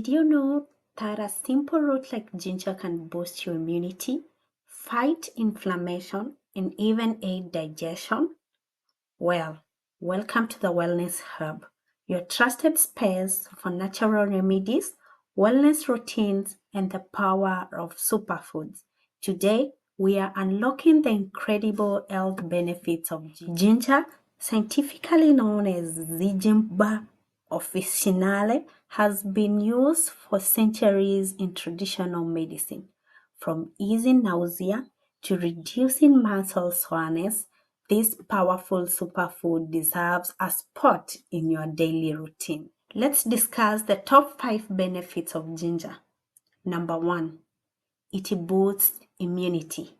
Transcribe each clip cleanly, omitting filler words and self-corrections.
Did you know that a simple root like ginger can boost your immunity, fight inflammation, and even aid digestion? Well, welcome to the Wellness Hub, your trusted space for natural remedies, wellness routines, and the power of superfoods. Today, we are unlocking the incredible health benefits of ginger, scientifically known as Zigemba officinale, has been used for centuries in traditional medicine, from easing nausea to reducing muscle soreness. This powerful superfood deserves a spot in your daily routine. Let's discuss the top 5 benefits of ginger. Number 1, it boosts immunity.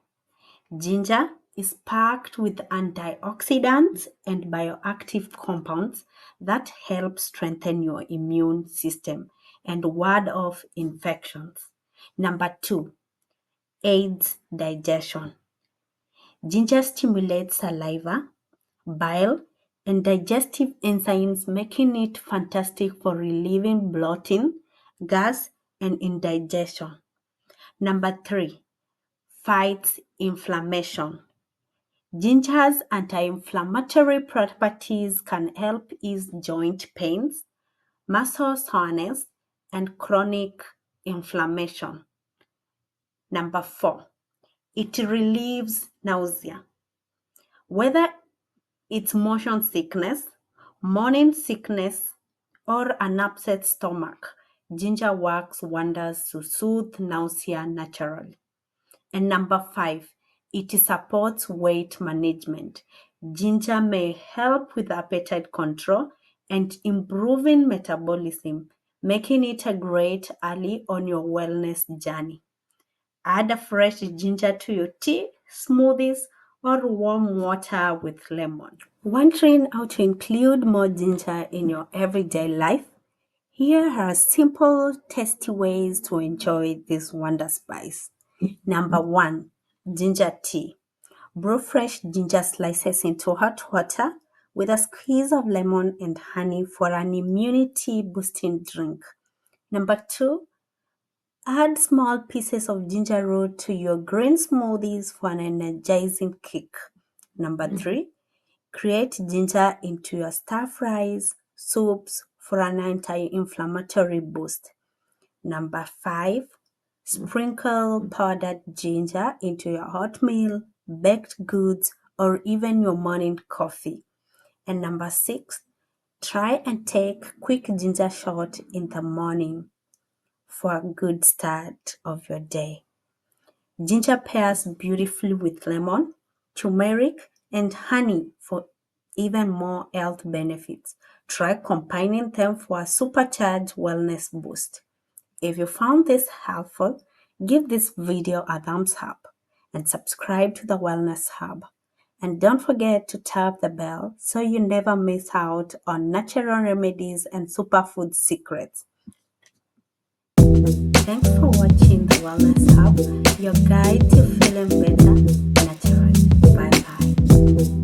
Ginger is packed with antioxidants and bioactive compounds that help strengthen your immune system and ward off infections. Number 2, aids digestion. Ginger stimulates saliva, bile, and digestive enzymes, making it fantastic for relieving bloating, gas, and indigestion. Number 3, fights inflammation. Ginger's anti-inflammatory properties can help ease joint pains, muscle soreness, and chronic inflammation. Number 4, it relieves nausea. Whether it's motion sickness, morning sickness, or an upset stomach, ginger works wonders to soothe nausea naturally. And number 5, it supports weight management. Ginger may help with appetite control and improving metabolism, making it a great ally on your wellness journey. Add a fresh ginger to your tea, smoothies, or warm water with lemon. Wondering how to include more ginger in your everyday life? Here are simple, tasty ways to enjoy this wonder spice. Number 1, ginger tea. Brew fresh ginger slices into hot water with a squeeze of lemon and honey for an immunity boosting drink. Number 2, add small pieces of ginger root to your green smoothies for an energizing kick. Number 3, create ginger into your stir fries, soups for an anti-inflammatory boost. Number 5, sprinkle powdered ginger into your oatmeal, baked goods, or even your morning coffee. And number 6, try and take quick ginger shot in the morning for a good start of your day. Ginger pairs beautifully with lemon, turmeric, and honey for even more health benefits. Try combining them for a supercharged wellness boost. If you found this helpful, give this video a thumbs up and subscribe to the Wellness Hub. And don't forget to tap the bell so you never miss out on natural remedies and superfood secrets. Thanks for watching the Wellness Hub, your guide to feeling better naturally. Bye bye.